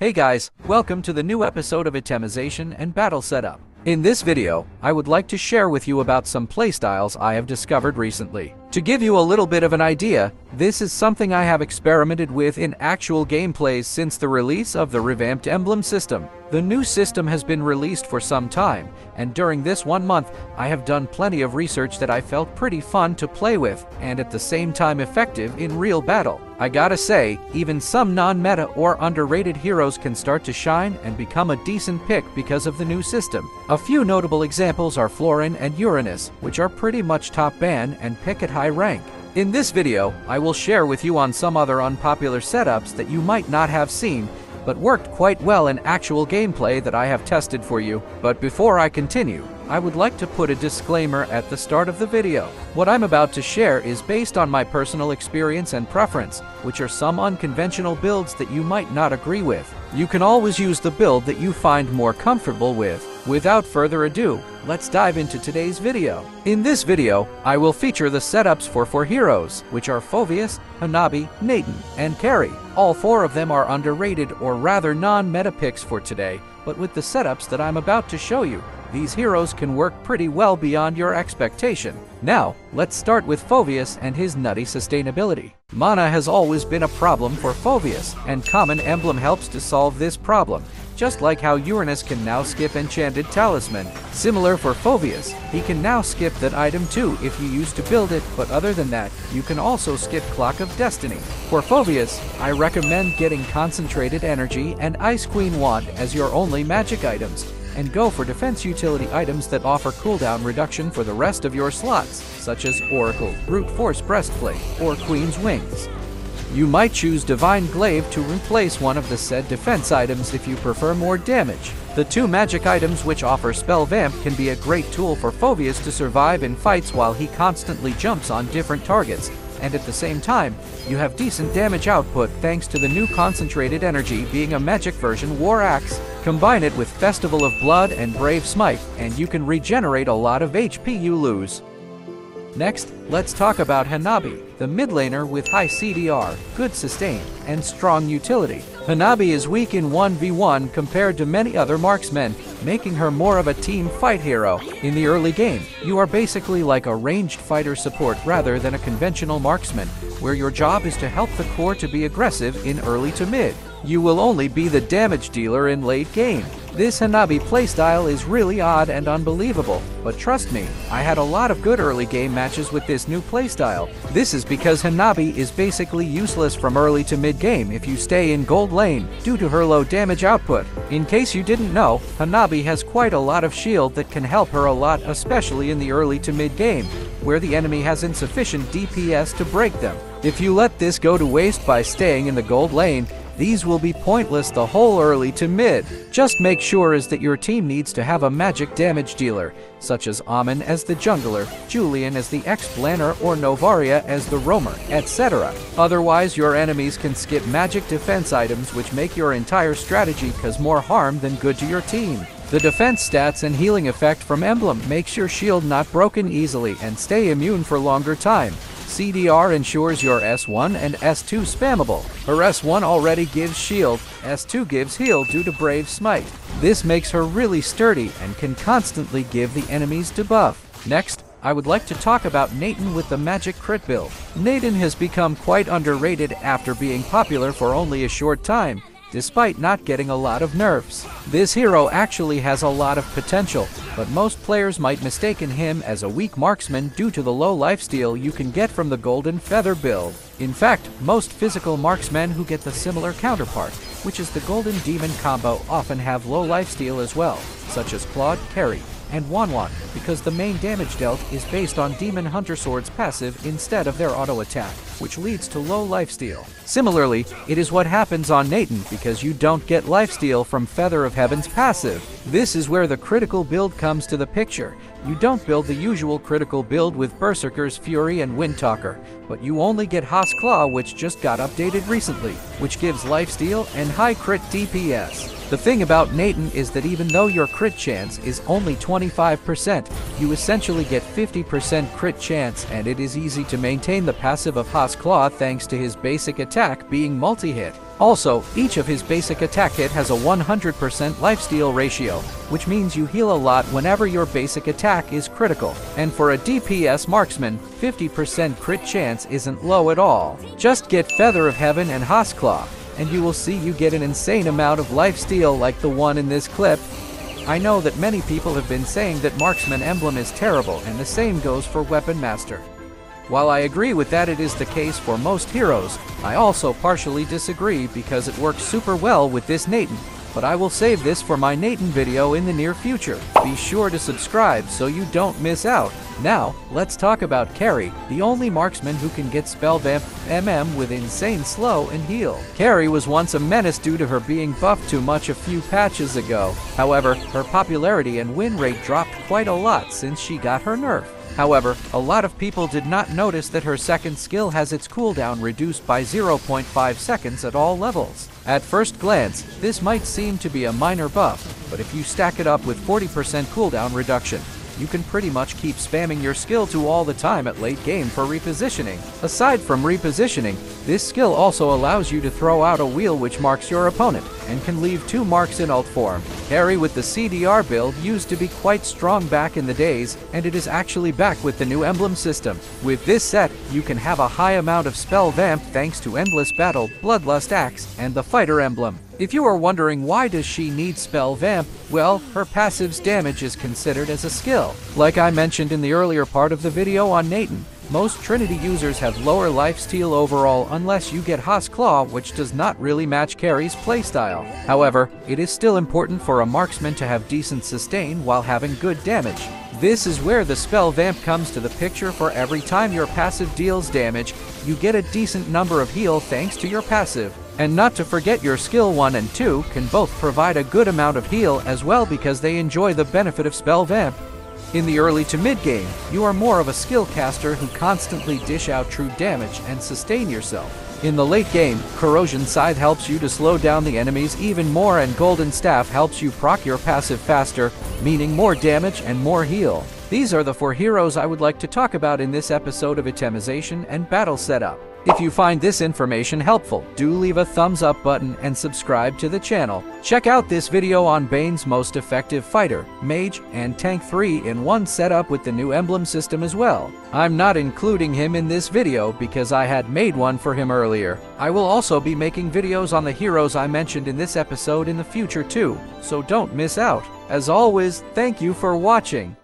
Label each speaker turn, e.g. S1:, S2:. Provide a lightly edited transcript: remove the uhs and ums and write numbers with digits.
S1: Hey guys, welcome to the new episode of Itemization and Battle Setup. In this video, I would like to share with you about some playstyles I have discovered recently. To give you a little bit of an idea, this is something I have experimented with in actual gameplays since the release of the revamped emblem system. The new system has been released for some time, and during this 1 month, I have done plenty of research that I felt pretty fun to play with, and at the same time effective in real battle. I gotta say, even some non-meta or underrated heroes can start to shine and become a decent pick because of the new system. A few notable examples are Florin and Uranus, which are pretty much top ban and pick at high rank. In this video, I will share with you on some other unpopular setups that you might not have seen, but worked quite well in actual gameplay that I have tested for you. But before I continue, I would like to put a disclaimer at the start of the video. What I'm about to share is based on my personal experience and preference, which are some unconventional builds that you might not agree with. You can always use the build that you find more comfortable with. Without further ado, let's dive into today's video. In this video, I will feature the setups for 4 heroes, which are Phoveus, Hanabi, Nathan, and Carrie. All 4 of them are underrated or rather non-meta picks for today, but with the setups that I'm about to show you, these heroes can work pretty well beyond your expectation. Now, let's start with Phoveus and his nutty sustainability. Mana has always been a problem for Phoveus, and Common Emblem helps to solve this problem. Just like how Uranus can now skip Enchanted Talisman. Similar for Phoveus, he can now skip that item too if you used to build it, but other than that, you can also skip Clock of Destiny. For Phoveus, I recommend getting Concentrated Energy and Ice Queen Wand as your only magic items, and go for defense utility items that offer cooldown reduction for the rest of your slots, such as Oracle, Brute Force Breastplate, or Queen's Wings. You might choose Divine Glaive to replace one of the said defense items if you prefer more damage. The 2 magic items which offer Spell Vamp can be a great tool for Phoveus to survive in fights while he constantly jumps on different targets, and at the same time, you have decent damage output thanks to the new Concentrated Energy being a magic version War Axe. Combine it with Festival of Blood and Brave Smite, and you can regenerate a lot of HP you lose. Next, let's talk about Hanabi, the mid laner with high CDR, good sustain, and strong utility. Hanabi is weak in 1v1 compared to many other marksmen, making her more of a team fight hero. In the early game, you are basically like a ranged fighter support rather than a conventional marksman, where your job is to help the core to be aggressive in early to mid. You will only be the damage dealer in late game. This Hanabi playstyle is really odd and unbelievable, but trust me, I had a lot of good early game matches with this new playstyle. This is because Hanabi is basically useless from early to mid game if you stay in gold lane, due to her low damage output. In case you didn't know, Hanabi has quite a lot of shield that can help her a lot, especially in the early to mid game, where the enemy has insufficient DPS to break them. If you let this go to waste by staying in the gold lane, these will be pointless the whole early to mid. Just make sure is that your team needs to have a magic damage dealer, such as Amon as the jungler, Julian as the X-Planner, or Novaria as the roamer, etc. Otherwise, your enemies can skip magic defense items which make your entire strategy cause more harm than good to your team. The defense stats and healing effect from Emblem makes your shield not broken easily and stay immune for longer time. CDR ensures your S1 and S2 spammable. Her S1 already gives shield, S2 gives heal due to Brave Smite. This makes her really sturdy and can constantly give the enemies debuff. Next, I would like to talk about Nathan with the magic crit build. Nathan has become quite underrated after being popular for only a short time, despite not getting a lot of nerfs. This hero actually has a lot of potential, but most players might mistaken him as a weak marksman due to the low lifesteal you can get from the Golden Feather build. In fact, most physical marksmen who get the similar counterpart, which is the Golden Demon combo, often have low lifesteal as well, such as Claude, Carrie, and Wanwan, because the main damage dealt is based on Demon Hunter Sword's passive instead of their auto attack, which leads to low lifesteal. Similarly, it is what happens on Nathan because you don't get lifesteal from Feather of Heaven's passive. This is where the critical build comes to the picture. You don't build the usual critical build with Berserker's Fury and Windtalker, but you only get Haas Claw, which just got updated recently, which gives lifesteal and high crit DPS. The thing about Moonton is that even though your crit chance is only 25%, you essentially get 50% crit chance, and it is easy to maintain the passive of Haas Claw thanks to his basic attack being multi-hit. Also, each of his basic attack hit has a 100% lifesteal ratio, which means you heal a lot whenever your basic attack is critical. And for a DPS marksman, 50% crit chance isn't low at all. Just get Feather of Heaven and Haas Claw, and you will see you get an insane amount of lifesteal like the one in this clip. I know that many people have been saying that Marksman emblem is terrible, and the same goes for Weapon Master. While I agree with that it is the case for most heroes, I also partially disagree because it works super well with this Moonton. But I will save this for my Moonton video in the near future. Be sure to subscribe so you don't miss out. Now, let's talk about Carrie, the only marksman who can get Spell Vamp MM with insane slow and heal. Carrie was once a menace due to her being buffed too much a few patches ago. However, her popularity and win rate dropped quite a lot since she got her nerf. However, a lot of people did not notice that her second skill has its cooldown reduced by 0.5 seconds at all levels. At first glance, this might seem to be a minor buff, but if you stack it up with 40% cooldown reduction, you can pretty much keep spamming your skill 2 all the time at late game for repositioning. Aside from repositioning, this skill also allows you to throw out a wheel which marks your opponent, and can leave 2 marks in ult form. Carrie with the CDR build used to be quite strong back in the days, and it is actually back with the new emblem system. With this set, you can have a high amount of spell vamp thanks to Endless Battle, Bloodlust Axe, and the Fighter emblem. If you are wondering why does she need spell vamp, well, her passive's damage is considered as a skill. Like I mentioned in the earlier part of the video on Moonton, most Trinity users have lower lifesteal overall unless you get Haas Claw, which does not really match Carrie's playstyle. However, it is still important for a marksman to have decent sustain while having good damage. This is where the spell vamp comes to the picture. For every time your passive deals damage, you get a decent number of heal thanks to your passive. And not to forget your skill 1 and 2 can both provide a good amount of heal as well because they enjoy the benefit of spell vamp. In the early to mid game, you are more of a skill caster who constantly dish out true damage and sustain yourself. In the late game, Corrosion Scythe helps you to slow down the enemies even more, and Golden Staff helps you proc your passive faster, meaning more damage and more heal. These are the 4 heroes I would like to talk about in this episode of Itemization and Battle Setup. If you find this information helpful, do leave a thumbs up button and subscribe to the channel. Check out this video on Bane's most effective fighter, mage, and tank 3-in-1 setup with the new emblem system as well. I'm not including him in this video because I had made one for him earlier. I will also be making videos on the heroes I mentioned in this episode in the future too, so don't miss out. As always, thank you for watching.